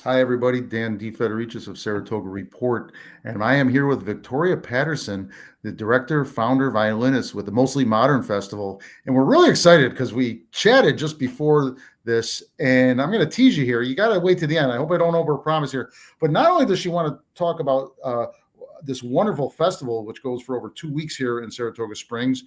Hi, everybody. Dan D. Federicis of Saratoga Report. And I am here with Victoria Patterson, the director, founder, violinist with the Mostly Modern Festival. And we're really excited because we chatted just before this. And I'm going to tease you here. You got to wait to the end. I hope I don't overpromise here. But not only does she want to talk about this wonderful festival, which goes for over 2 weeks here in Saratoga Springs,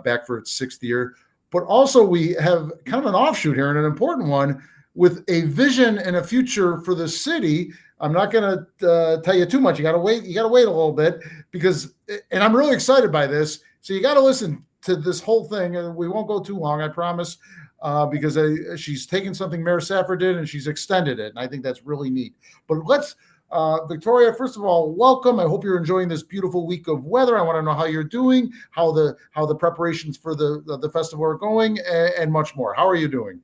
back for its sixth year, but also we have kind of an offshoot here and an important one with a vision and a future for the city. I'm not going to tell you too much. You got to wait. You got to wait a little bit because, and I'm really excited by this. So you got to listen to this whole thing, and we won't go too long, I promise, because she's taken something Mayor Safford did and she's extended it, and I think that's really neat. But let's. Victoria, first of all, welcome. I hope you're enjoying this beautiful week of weather. I want to know how you're doing, how the preparations for the festival are going, and much more. How are you doing?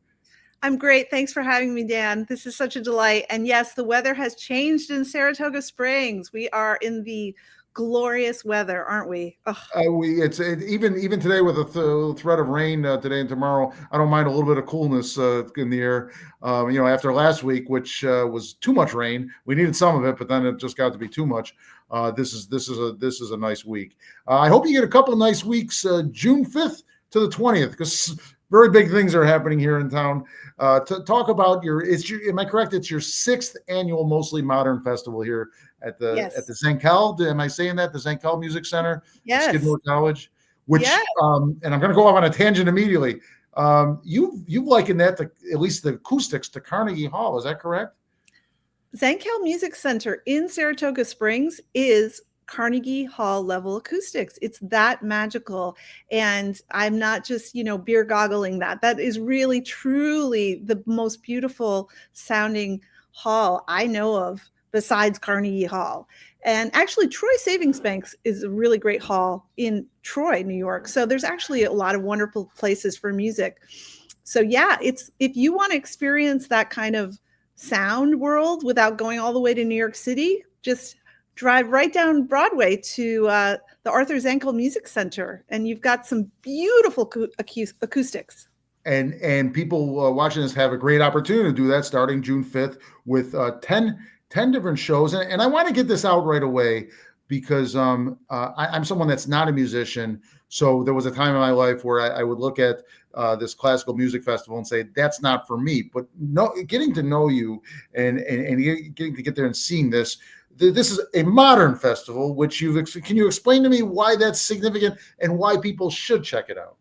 I'm great. Thanks for having me, Dan. This is such a delight. And yes, the weather has changed in Saratoga Springs. We are in the glorious weather, aren't we? Oh. Even today with a threat of rain today and tomorrow. I don't mind a little bit of coolness in the air. After last week, which was too much rain, we needed some of it, but then it just got to be too much. This is a nice week. I hope you get a couple of nice weeks, June 5th to the 20th, because very big things are happening here in town. To talk about am I correct? It's your sixth annual Mostly Modern Festival here at the Yes. at the Zankel. Am I saying that? The Zankel Music Center at Yes. Skidmore College, which Yes. And I'm going to go off on a tangent immediately. You've likened that to at least the acoustics to Carnegie Hall. Is that correct? Zankel Music Center in Saratoga Springs is Carnegie Hall level acoustics. It's that magical. And I'm not just, beer goggling that. That is really, truly the most beautiful sounding hall I know of besides Carnegie Hall. And actually, Troy Savings Banks is a really great hall in Troy, New York. So there's actually a lot of wonderful places for music. So yeah, it's if you want to experience that kind of sound world without going all the way to New York City, just drive right down Broadway to the Arthur Zankel Music Center, and you've got some beautiful acoustics. And people watching this have a great opportunity to do that starting June 5th with 10 different shows. And I want to get this out right away because I'm someone that's not a musician. So there was a time in my life where I would look at this classical music festival and say, that's not for me. But getting to know you and getting to get there and seeing this is a modern festival, which can you explain to me why that's significant and why people should check it out?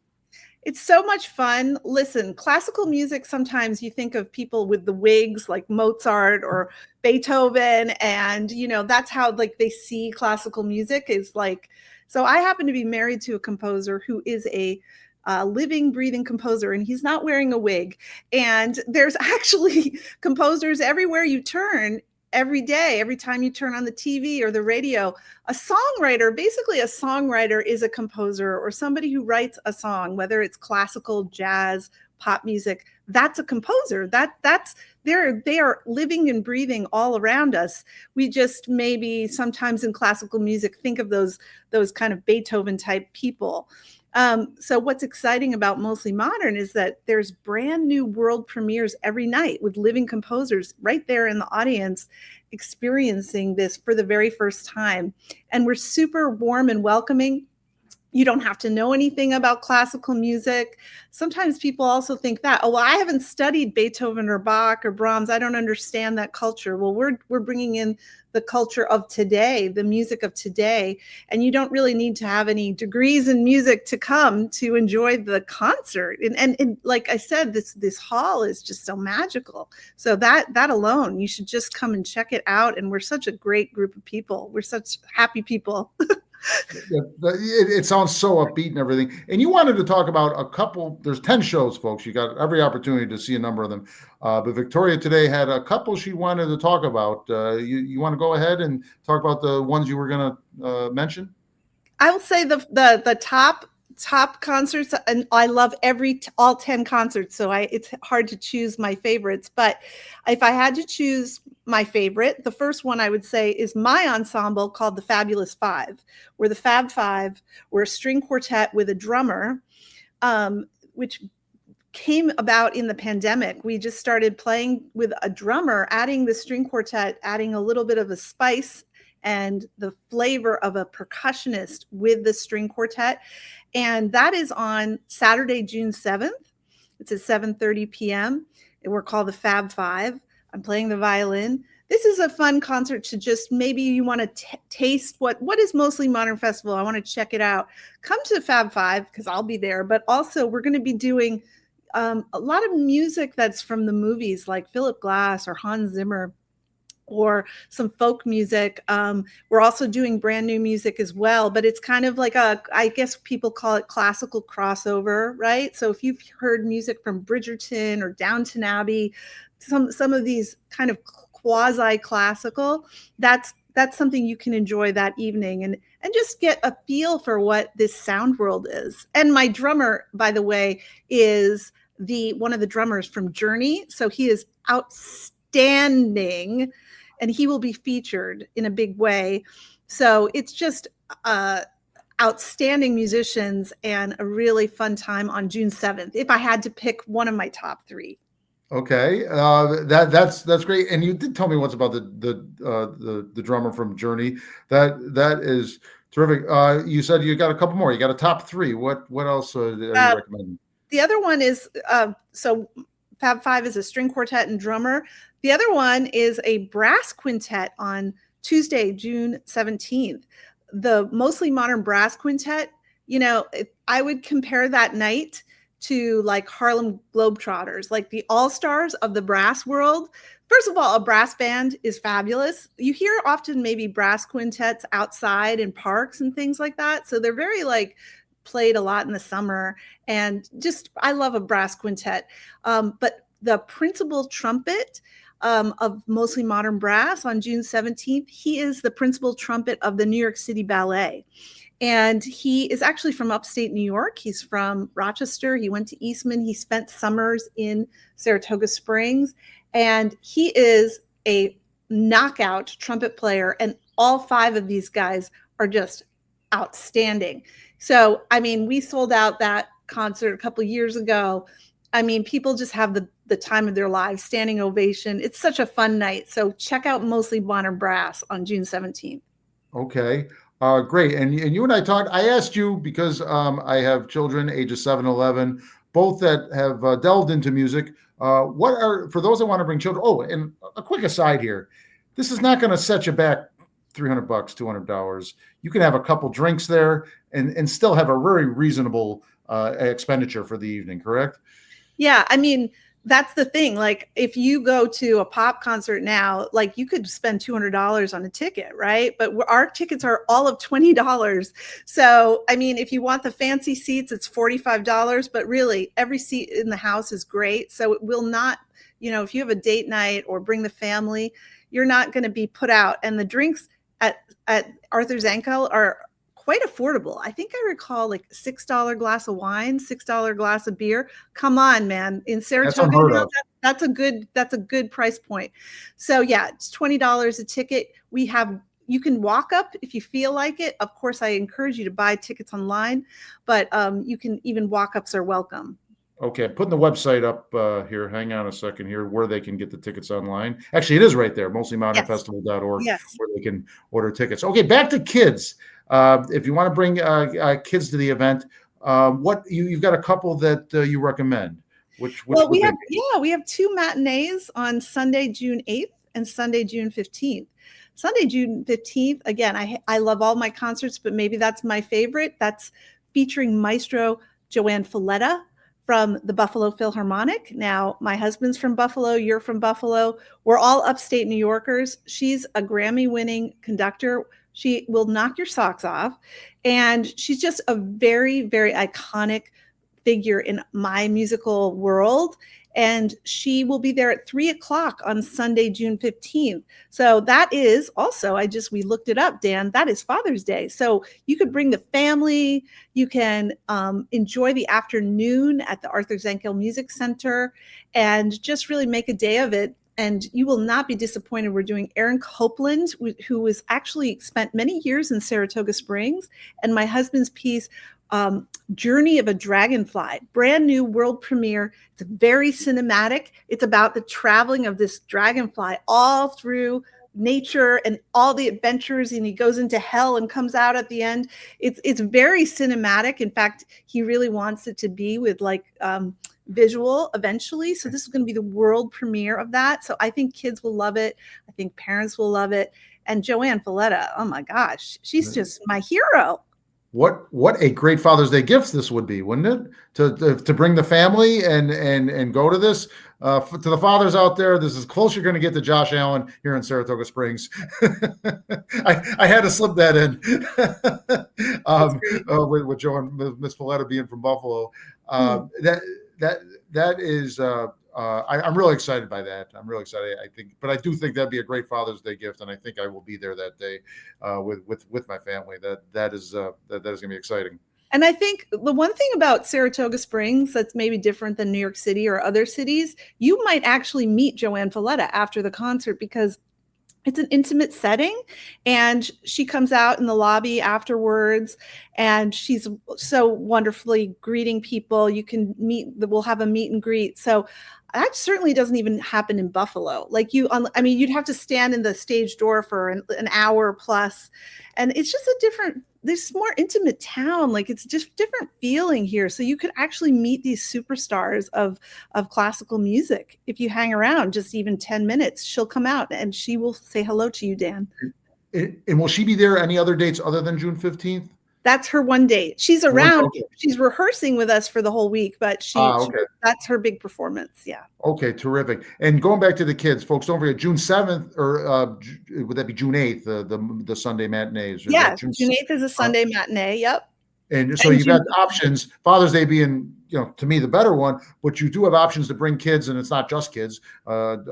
It's so much fun. Listen, classical music, sometimes you think of people with the wigs like Mozart or Beethoven, and that's how they see classical music is like. So I happen to be married to a composer who is a living, breathing composer, and he's not wearing a wig. And there's actually composers everywhere you turn. Every day, every time you turn on the TV or the radio, a songwriter is a composer or somebody who writes a song, whether it's classical, jazz, pop music. That's a composer. They are living and breathing all around us. We just maybe sometimes in classical music think of those kind of Beethoven type people. So what's exciting about Mostly Modern is that there's brand new world premieres every night with living composers right there in the audience experiencing this for the very first time. And we're super warm and welcoming. You don't have to know anything about classical music. Sometimes people also think that, oh, well, I haven't studied Beethoven or Bach or Brahms. I don't understand that culture. Well, we're bringing in the culture of today, the music of today. And you don't really need to have any degrees in music to come to enjoy the concert. And like I said, this hall is just so magical. So that alone, you should just come and check it out. And we're such a great group of people. We're such happy people. It sounds so upbeat and everything. And you wanted to talk about a couple. There's 10 shows, folks. You got every opportunity to see a number of them. But Victoria today had a couple she wanted to talk about. You want to go ahead and talk about the ones you were going to mention? I will say the top concerts, and I love all 10 concerts, so it's hard to choose my favorites. But if I had to choose my favorite, the first one I would say is my ensemble called the Fabulous Five. We're the Fab Five. We're a string quartet with a drummer, which came about in the pandemic. We just started playing with a drummer, adding the string quartet, adding a little bit of a spice and the flavor of a percussionist with the string quartet. And that is on Saturday, June 7th. It's at 7:30 p.m. And we're called the Fab Five. I'm playing the violin. This is a fun concert to just, maybe you want to taste what is Mostly Modern Festival. I want to check it out. Come to Fab Five because I'll be there. But also we're going to be doing a lot of music that's from the movies, like Philip Glass or Hans Zimmer, or some folk music. We're also doing brand new music as well, but it's kind of like I guess people call it classical crossover, right? So if you've heard music from Bridgerton or Downton Abbey, some of these kind of quasi classical, that's something you can enjoy that evening, and just get a feel for what this sound world is. And my drummer, by the way, is one of the drummers from Journey. So he is outstanding, and he will be featured in a big way. So it's just outstanding musicians and a really fun time on June 7th, if I had to pick one of my top three. Okay, that's great. And you did tell me once about the drummer from Journey. That is terrific. You said you got a couple more. You got a top three. What else are you recommending? The other one is so Fab Five is a string quartet and drummer. The other one is a brass quintet on Tuesday, June 17th. The Mostly Modern Brass Quintet, I would compare that night to like Harlem Globetrotters, like the all-stars of the brass world. First of all, a brass band is fabulous. You hear often maybe brass quintets outside in parks and things like that. So they're very like played a lot in the summer, and just I love a brass quintet. But the principal trumpet of Mostly Modern Brass on June 17th, he is the principal trumpet of the New York City Ballet. And he is actually from upstate New York. He's from Rochester. He went to Eastman. He spent summers in Saratoga Springs. And he is a knockout trumpet player. And all five of these guys are just outstanding. So, I mean, we sold out that concert a couple of years ago. I mean, people just have the time of their lives, standing ovation. It's such a fun night. So check out Mostly Modern Brass on June 17th. Okay. Great. And you and I talked, I asked you because I have children ages 7 and 11, both that have delved into music. What are, for those that want to bring children? Oh, and a quick aside here. This is not going to set you back $300, $200. You can have a couple drinks there and still have a very reasonable expenditure for the evening, correct? Yeah. I mean, that's the thing. Like if you go to a pop concert now, like you could spend $200 on a ticket, right? But our tickets are all of $20. So, I mean, if you want the fancy seats, it's $45, but really every seat in the house is great. So it will not, if you have a date night or bring the family, you're not going to be put out. And the drinks at Arthur's Ankle are quite affordable. I think I recall like $6 glass of wine, $6 glass of beer. Come on, man. In Saratoga, that's a good price point. So yeah, it's $20 a ticket. You can walk up if you feel like it. Of course, I encourage you to buy tickets online, but you can even walk-ups are welcome. Okay, putting the website up here. Hang on a second here, where they can get the tickets online. Actually, it is right there, moslymodernfestival.org, yes. where they can order tickets. Okay, back to kids. If you want to bring kids to the event, what you've got a couple that you recommend. Which we have two matinees on Sunday, June 8th and Sunday, June 15th. Sunday, June 15th, again, I love all my concerts, but maybe that's my favorite. That's featuring Maestro Joanne Falletta from the Buffalo Philharmonic. Now, my husband's from Buffalo, you're from Buffalo. We're all upstate New Yorkers. She's a Grammy-winning conductor. She will knock your socks off. And she's just a very, very iconic figure in my musical world. And she will be there at 3:00 on Sunday, June 15th. So that is also, we looked it up, Dan, that is Father's Day. So you could bring the family, you can enjoy the afternoon at the Arthur Zankel Music Center and just really make a day of it. And you will not be disappointed. We're doing Aaron Copland, who was actually spent many years in Saratoga Springs. And my husband's piece, Journey of a Dragonfly, brand new world premiere. It's very cinematic. It's about the traveling of this dragonfly all through nature and all the adventures, and he goes into hell and comes out at the end. It's very cinematic. In fact, he really wants it to be with like visual eventually. So this is going to be the world premiere of that. So I think kids will love it. I think parents will love it. And Joanne Falletta, oh my gosh, she's just my hero. What a great Father's Day gift this would be, wouldn't it? To bring the family and go to this. To the fathers out there, this is close you're going to get to Josh Allen here in Saratoga Springs. I had to slip that in with Joe and Miss Falletta being from Buffalo. That is. I'm really excited by that. I'm really excited. But I do think that'd be a great Father's Day gift, and I think I will be there that day with my family. That is going to be exciting. And I think the one thing about Saratoga Springs that's maybe different than New York City or other cities, you might actually meet Joanne Falletta after the concert because it's an intimate setting, and she comes out in the lobby afterwards, and she's so wonderfully greeting people. You can we'll have a meet and greet. So that certainly doesn't even happen in Buffalo. Like I mean, you'd have to stand in the stage door for an hour plus, and it's just this more intimate town. Like it's just different feeling here. So you could actually meet these superstars of classical music if you hang around just even 10 minutes. She'll come out and she will say hello to you, Dan. And will she be there any other dates other than June 15th? That's her one date. She's around. Okay. She's rehearsing with us for the whole week, but that's her big performance. Yeah. Okay, terrific. And going back to the kids, folks, don't forget June 7th, or would that be June 8th, the Sunday matinees? Yeah, June 8th is a Sunday matinee. Yep. And so you've got options. Father's Day being, to me, the better one, but you do have options to bring kids, and it's not just kids. But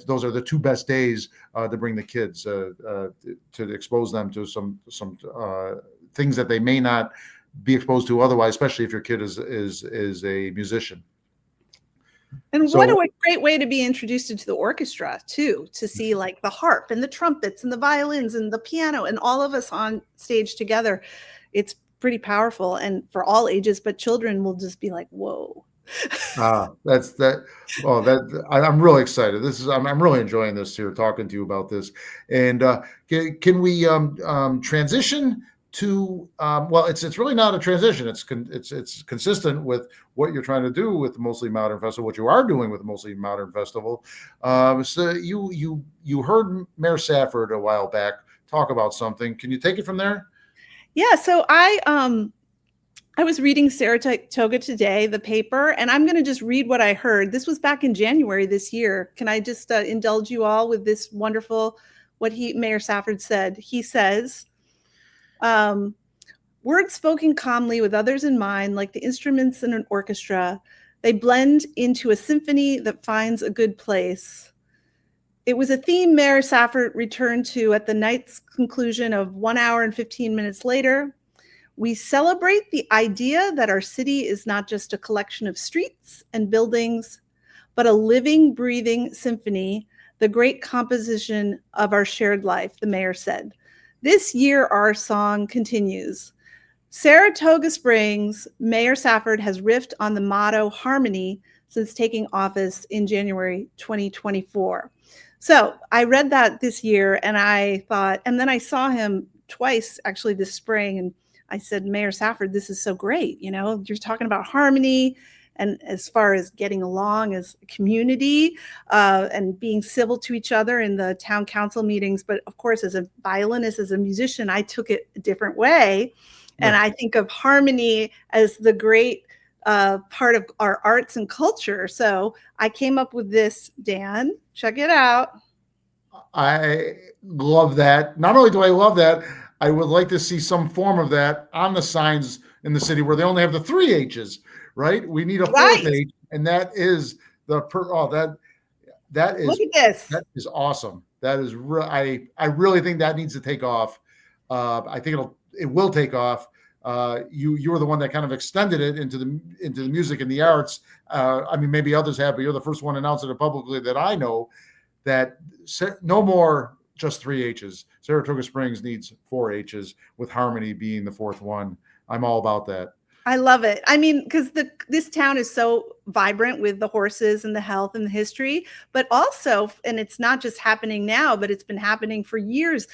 those are the two best days to bring the kids to expose them to some things that they may not be exposed to otherwise, especially if your kid is a musician. And what a great way to be introduced into the orchestra too, to see like the harp and the trumpets and the violins and the piano and all of us on stage together. It's pretty powerful, and for all ages, but children will just be like, whoa. I'm really excited. I'm really enjoying this here, talking to you about this. And can we transition to it's really not a transition. It's consistent with what you're trying to do with the Mostly Modern Festival, what you are doing with the Mostly Modern Festival. So you heard Mayor Safford a while back talk about something. Can you take it from there? Yeah. So I was reading Saratoga Today, the paper, and I'm going to just read what I heard. This was back in January this year. Can I just indulge you all with this wonderful, Mayor Safford said? He says, words spoken calmly with others in mind, like the instruments in an orchestra, they blend into a symphony that finds a good place. It was a theme Mayor Safford returned to at the night's conclusion of 1 hour and 15 minutes later. We celebrate the idea that our city is not just a collection of streets and buildings, but a living, breathing symphony, the great composition of our shared life, the mayor said. This year, our song continues. Saratoga Springs, Mayor Safford has riffed on the motto harmony since taking office in January 2024. So I read that this year and I thought, and then I saw him twice actually this spring, and I said, Mayor Safford, this is so great. You're talking about harmony, and as far as getting along as a community and being civil to each other in the town council meetings. But of course, as a violinist, as a musician, I took it a different way. Yeah. And I think of harmony as the great part of our arts and culture. So I came up with this, Dan. Check it out. I love that. Not only do I love that, I would like to see some form of that on the signs in the city where they only have the 3 H's, right? We need a 4th H, and that is that is, look at this. That is awesome. That is I really think that needs to take off. I think it will take off. You were the one that kind of extended it into the music and the arts. I mean, maybe others have, but you're the first one announcing it publicly that I know, that no more just 3 H's. Saratoga Springs needs 4 H's, with harmony being the 4th one. I'm all about that. I love it. I mean, because this town is so vibrant with the horses and the health and the history, but also, and it's not just happening now, but it's been happening for years.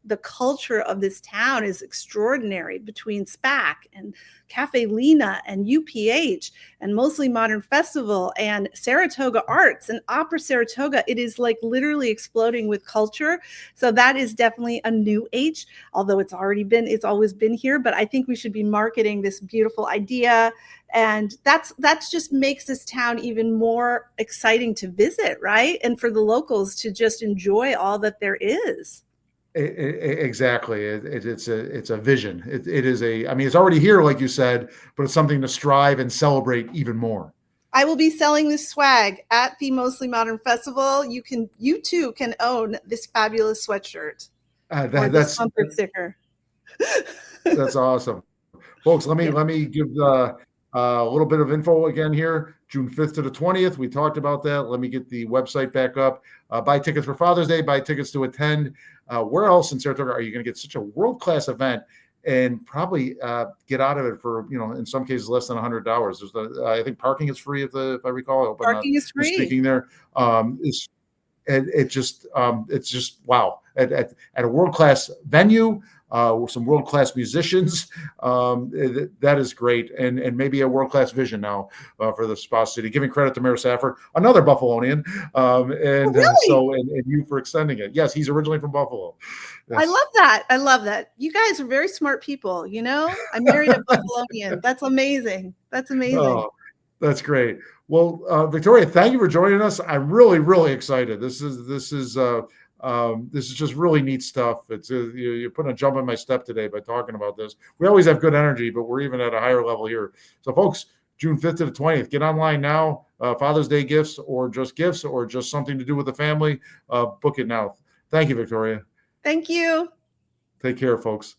The culture of this town is extraordinary between SPAC and Cafe Lena and UPH and Mostly Modern Festival and Saratoga Arts and Opera Saratoga. It is like literally exploding with culture. So that is definitely a new age, although it's always been here, but I think we should be marketing this beautiful idea. And that's just makes this town even more exciting to visit, right? And for the locals to just enjoy all that there is. Exactly. It's a vision. It is a, I mean, it's already here, like you said, but it's something to strive and celebrate even more. I will be selling this swag at the Mostly Modern Festival. You too can own this fabulous sweatshirt or this That's bumper sticker. that's awesome. Folks, Yeah. let me give a little bit of info again here. June 5th to the 20th. We talked about that. Let me get the website back up. Buy tickets for Father's Day, buy tickets to attend. Where else in Saratoga are you going to get such a world-class event and probably get out of it for, in some cases, less than $100? I think parking is free, if I recall. I hope I'm not Parking is free. misspeaking there. It's just wow at a world class venue with some world class musicians. That is great, and maybe a world class vision now for the Spa City. Giving credit to Mayor Safford, another Buffalonian, Oh, and really? and you for extending it. Yes, he's originally from Buffalo. I Yes. love that. I love that. You guys are very smart people, you know? I married a Buffalonian. That's amazing. That's amazing. Oh, that's great. Well, Victoria, thank you for joining us. I'm really, really excited. This is just really neat stuff. You're putting a jump in my step today by talking about this. We always have good energy, but we're even at a higher level here. So, folks, June 5th to the 20th, get online now. Father's Day gifts, or just something to do with the family. Book it now. Thank you, Victoria. Thank you. Take care, folks.